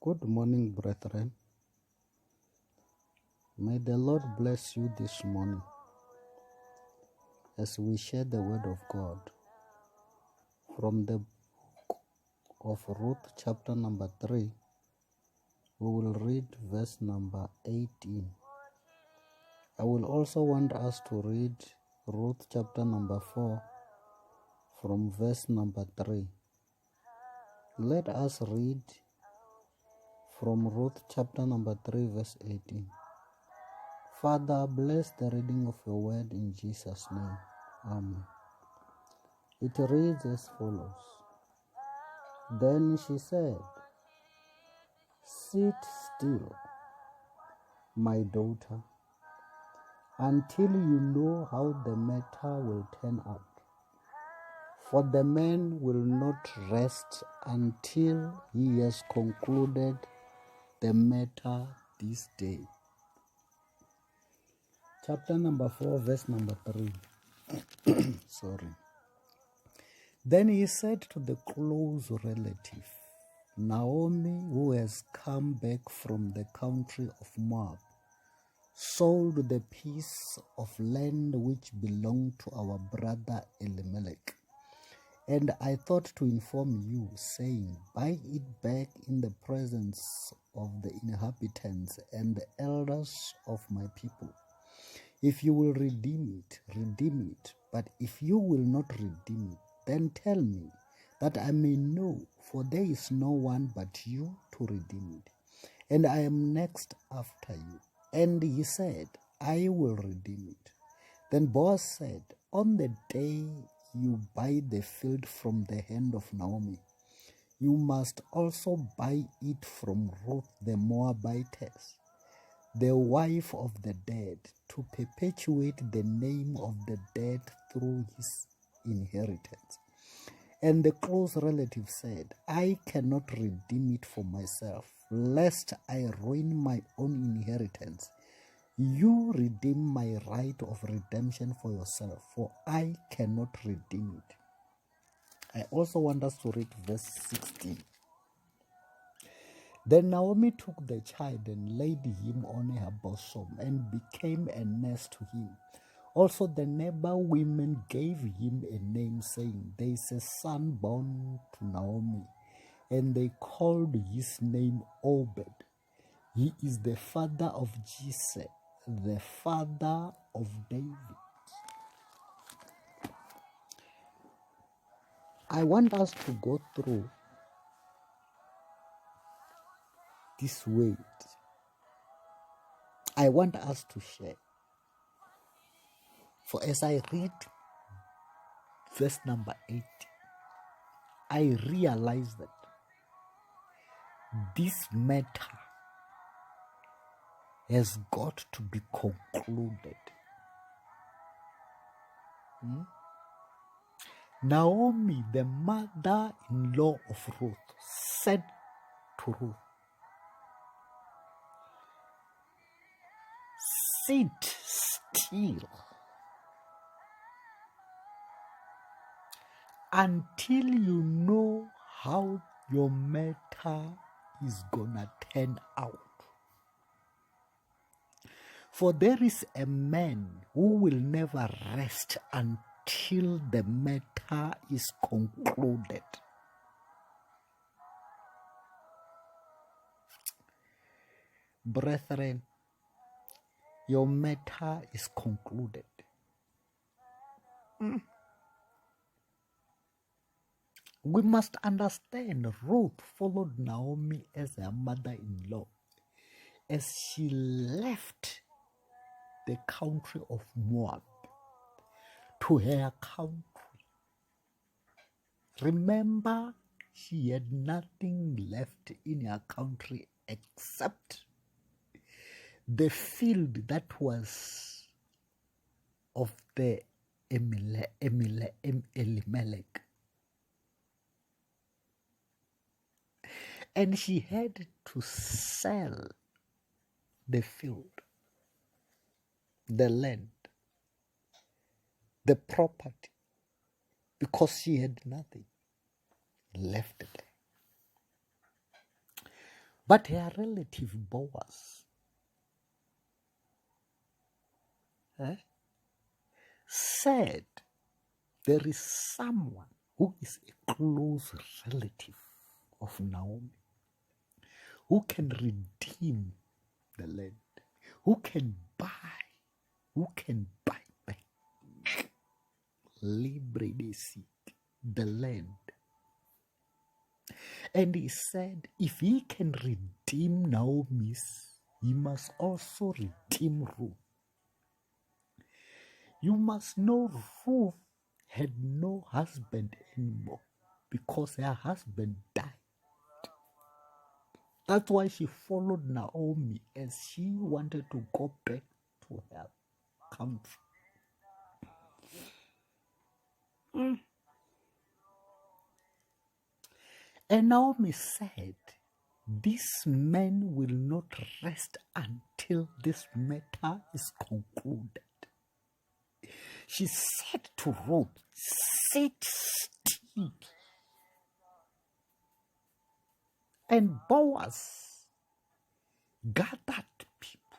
Good morning, brethren. May the Lord bless you this morning as we share the word of God from the book of Ruth, chapter number 3. We will read verse number 18. I will also want us to read Ruth, chapter number 4, from verse number 3. Let us read from Ruth, chapter number 3, verse 18. Father, bless the reading of your word in Jesus' name. Amen. It reads as follows. Then she said, "Sit still, my daughter, until you know how the matter will turn out. For the man will not rest until he has concluded the matter this day." Chapter number 4, verse number 3. Sorry. Then he said to the close relative, Naomi, who has come back from the country of Moab, sold the piece of land which belonged to our brother Elimelech. And I thought to inform you, saying, Buy it back in the presence of the inhabitants and the elders of my people. If you will redeem it. But if you will not redeem it, then tell me, that I may know, for there is no one but you to redeem it, and I am next after you. And he said, I will redeem it. Then Boaz said, On the day you buy the field from the hand of Naomi, you must also buy it from Ruth the Moabitess, the wife of the dead, to perpetuate the name of the dead through his inheritance. And the close relative said, I cannot redeem it for myself, lest I ruin my own inheritance. You redeem my right of redemption for yourself, for I cannot redeem it. I also want us to read verse 16. Then Naomi took the child and laid him on her bosom and became a nurse to him. Also the neighbor women gave him a name, saying, There is a son born to Naomi. And they called his name Obed. He is the father of Jesse, the father of David. I want us to go through this word. I want us to share. For as I read verse number 8, I realize that this matter has got to be concluded. Naomi, the mother-in-law of Ruth, said to Ruth, Sit still until you know how your matter is gonna turn out. For there is a man who will never rest until the matter is concluded. Brethren, your matter is concluded. We must understand Ruth followed Naomi as her mother-in-law as she left the country of Moab to her country. Remember, she had nothing left in her country except the field that was of the Elimelech. And she had to sell the field, the land, the property, because she had nothing left there. But her relative Boaz said, there is someone who is a close relative of Naomi who can redeem the land, who can buy back the land. And he said, if he can redeem Naomi's, he must also redeem Ruth. You must know Ruth had no husband anymore because her husband died. That's why she followed Naomi as she wanted to go back to her country. And Naomi said, this man will not rest until this matter is concluded. She said to Ruth, sit still. And Boaz gathered people.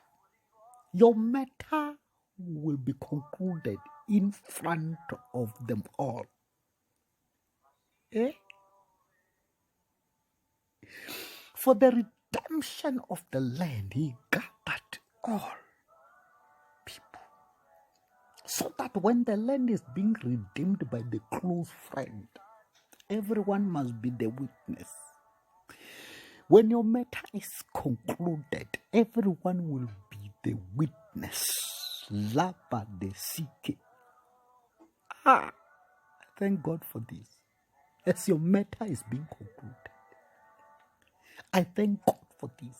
Your matter will be concluded in front of them all. For the redemption of the land, he gathered all people. So that when the land is being redeemed by the close friend, everyone must be the witness. When your matter is concluded, everyone will be the witness. Laba de Sike. Thank God for this. As your matter is being concluded, I thank God for this.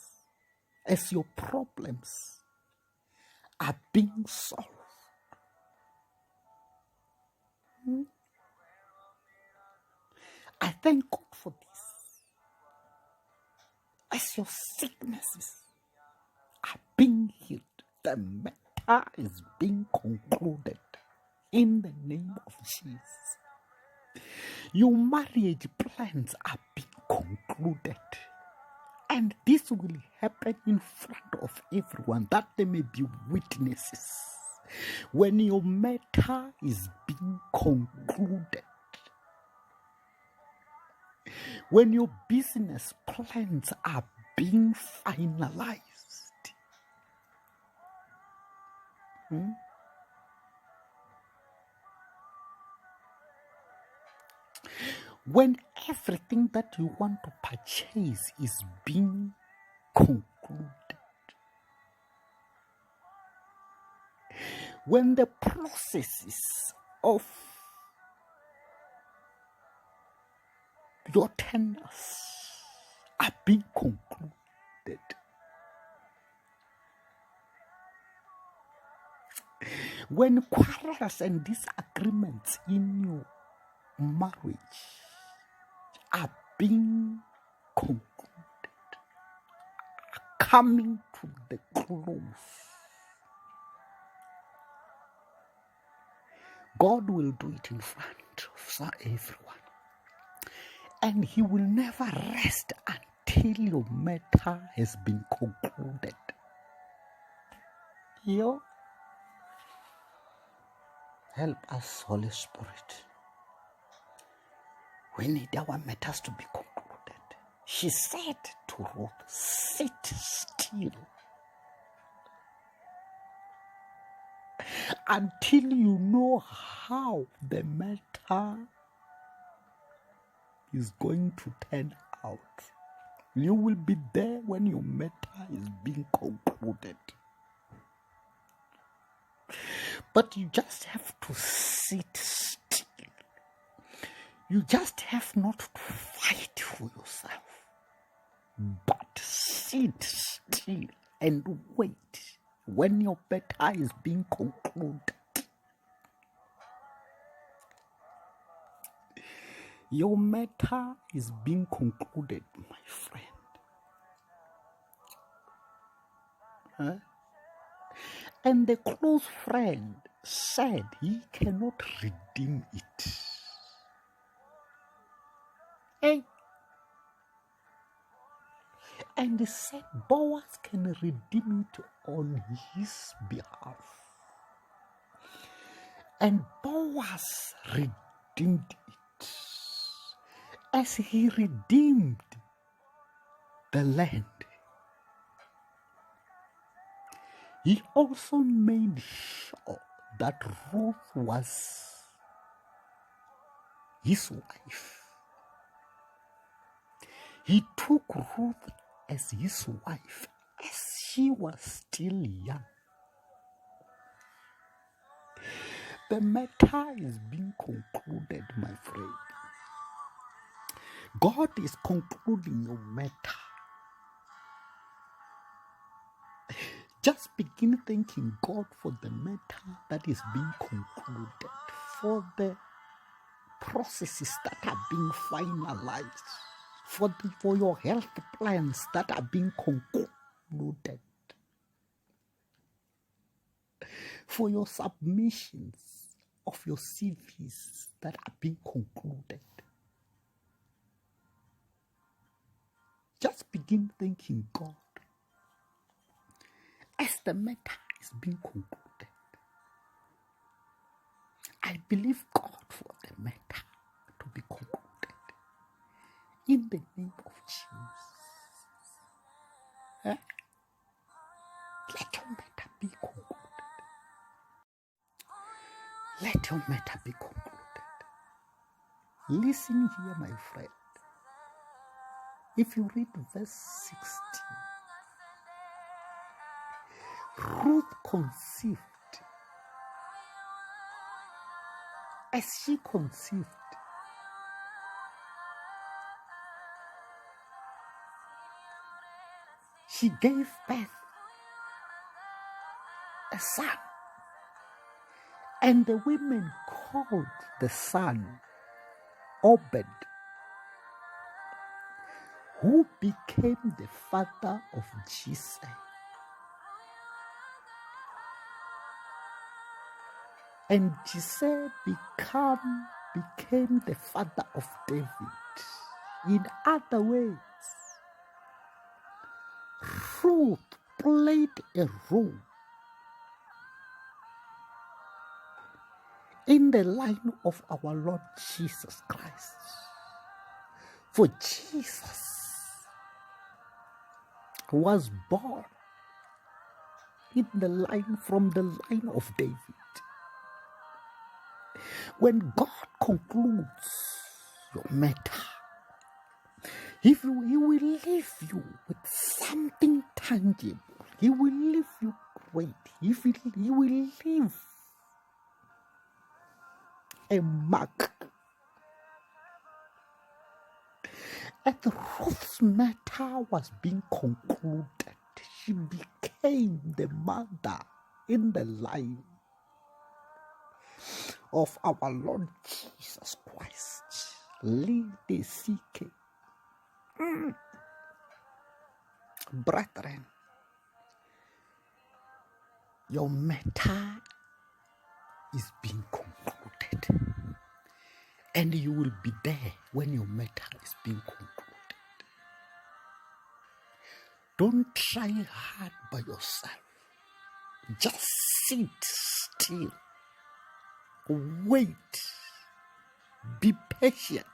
As your problems are being solved, I thank God for this. As your sicknesses are being healed, the matter is being concluded in the name of Jesus. Your marriage plans are being concluded. And this will happen in front of everyone, that there may be witnesses. When your matter is being concluded, when your business plans are being finalized, when everything that you want to purchase is being concluded, when the processes of your tenders are being concluded, when quarrels and disagreements in your marriage are being concluded, coming to the close, God will do it in front of everyone. And he will never rest until your matter has been concluded. Help us, Holy Spirit. We need our matters to be concluded. She said to Ruth, sit still until you know how the matter is going to turn out. You will be there when your matter is being concluded. But you just have to sit still. You just have not to fight for yourself, but sit still and wait when your matter is being concluded. Your matter is being concluded, my friend. And the close friend said he cannot redeem it. And he said Boaz can redeem it on his behalf. And Boaz redeemed it. As he redeemed the land, he also made sure that Ruth was his wife. He took Ruth as his wife as she was still young. The matter is being concluded, my friend. God is concluding your matter. Just begin thanking God for the matter that is being concluded, for the processes that are being finalized, for your health plans that are being concluded, for your submissions of your CVs that are being concluded. Just begin thanking God as the matter is being concluded. I believe God for the matter to be concluded in the name of Jesus. Let your matter be concluded. Let your matter be concluded. Listen here, my friend. If you read verse 16, Ruth conceived. As she conceived, she gave birth a son. And the women called the son Obed, who became the father of Jesus. And Jesus became the father of David. In other words, Ruth played a role in the line of our Lord Jesus Christ. For Jesus was born from the line of David. When God concludes your matter, He will leave you with something tangible. He will leave you great. He will leave a mark. As Ruth's matter was being concluded, she became the mother in the line of our Lord Jesus Christ. Lady CK. Brethren, your matter is being concluded. And you will be there when your matter is being concluded. Don't try hard by yourself. Just sit still. Wait. Be patient.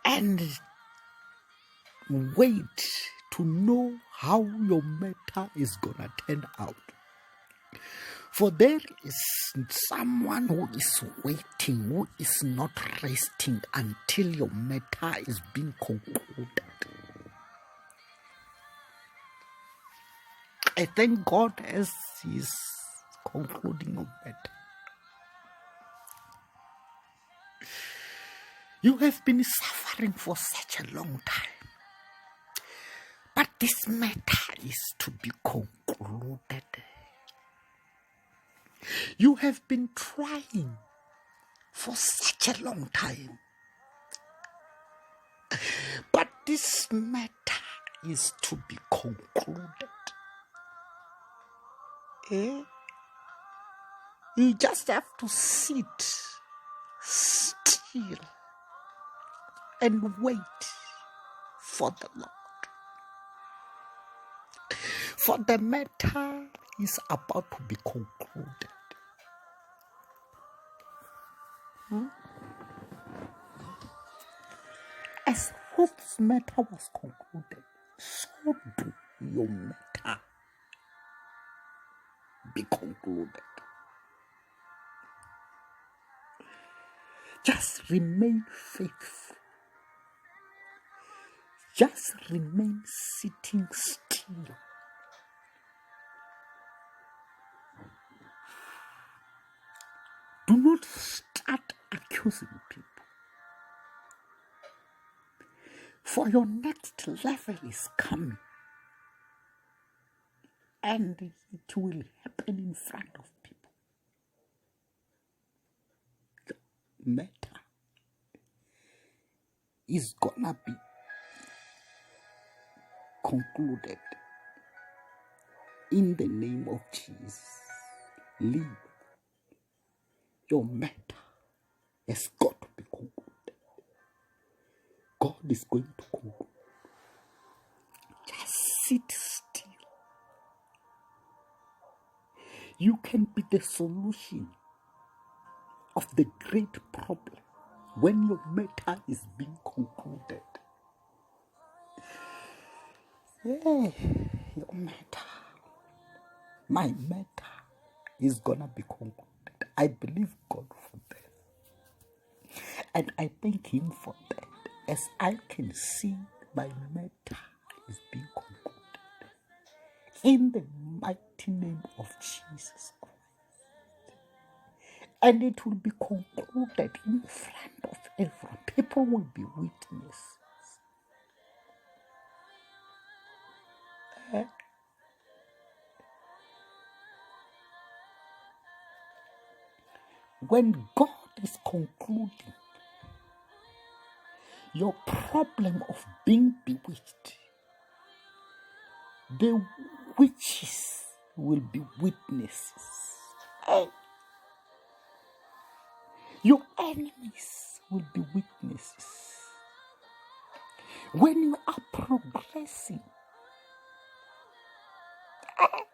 And wait to know how your matter is going to turn out. For there is someone who is waiting, who is not resting until your matter is being concluded. I thank God as He is concluding your matter. You have been suffering for such a long time. But this matter is to be concluded. You have been trying for such a long time. But this matter is to be concluded. You just have to sit still and wait for the Lord. For the matter is about to be concluded. As Ruth's matter was concluded, so do your matter be concluded. Just remain faithful. Just remain sitting still. Do not start accusing people. For your next level is coming. And it will happen in front of people. The matter is gonna be concluded in the name of Jesus. Leave. Your matter has got to be concluded. God is going to conclude. Just sit still. You can be the solution of the great problem when your matter is being concluded. Yeah, your matter, my matter is gonna be concluded. I believe God for that. And I thank Him for that. As I can see, my matter is being concluded. In the mighty name of Jesus Christ. And it will be concluded in front of everyone. People will be witnesses. When God is concluding your problem of being bewitched, the witches will be witnesses. Your enemies will be witnesses. When you are progressing,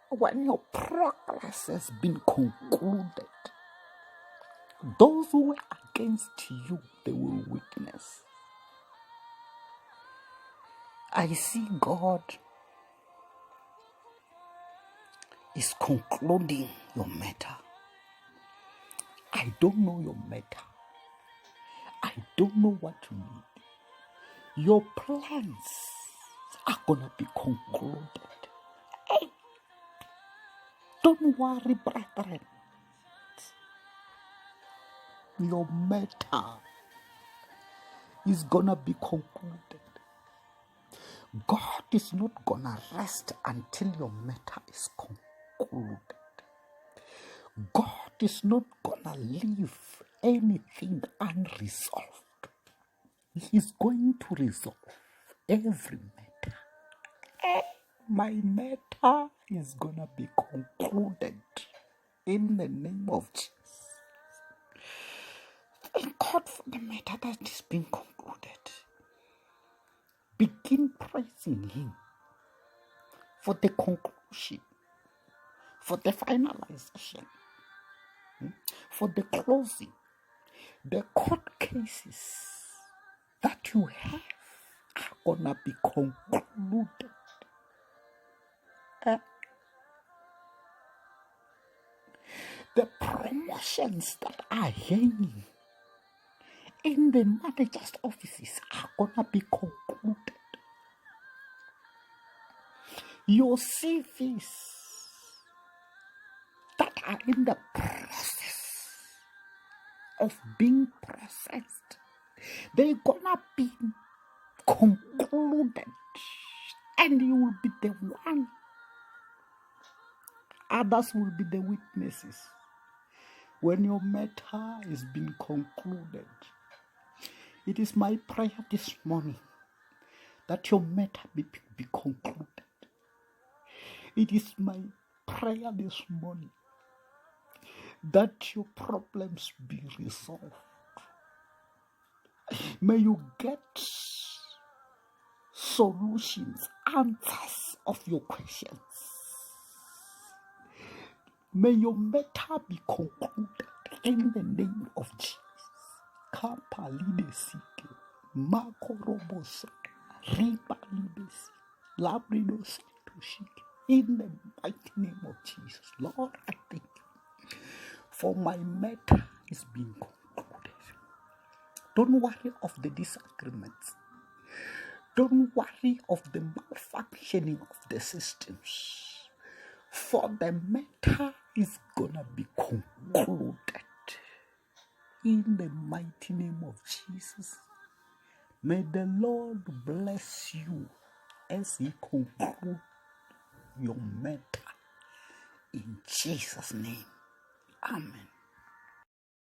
when your progress has been concluded, those who were against you, they will witness. I see God is concluding your matter. I don't know your matter. I don't know what you need. Your plans are going to be concluded. Hey, don't worry, brethren. Your matter is going to be concluded. God is not going to rest until your matter is concluded. God is not going to leave anything unresolved. He is going to resolve every matter. My matter is going to be concluded in the name of Jesus. Thank God for the matter that is being concluded. Begin praising Him for the conclusion, for the finalization, for the closing. The court cases that you have are gonna be concluded. The promotions that are hanging in the manager's offices are gonna be concluded. Your CVs that are in the process of being processed, they're gonna be concluded, and you will be the one. Others will be the witnesses when your matter is being concluded. It is my prayer this morning that your matter be concluded. It is my prayer this morning that your problems be resolved. May you get solutions, answers of your questions. May your matter be concluded in the name of Jesus. Kapalidesike, makorobosa, ribalibesi, labridositoshike. In the mighty name of Jesus, Lord, I thank you for my matter is being concluded. Don't worry of the disagreements. Don't worry of the malfunctioning of the systems. For the matter is gonna be concluded. In the mighty name of Jesus, may the Lord bless you as He concludes your matter. In Jesus' name, amen.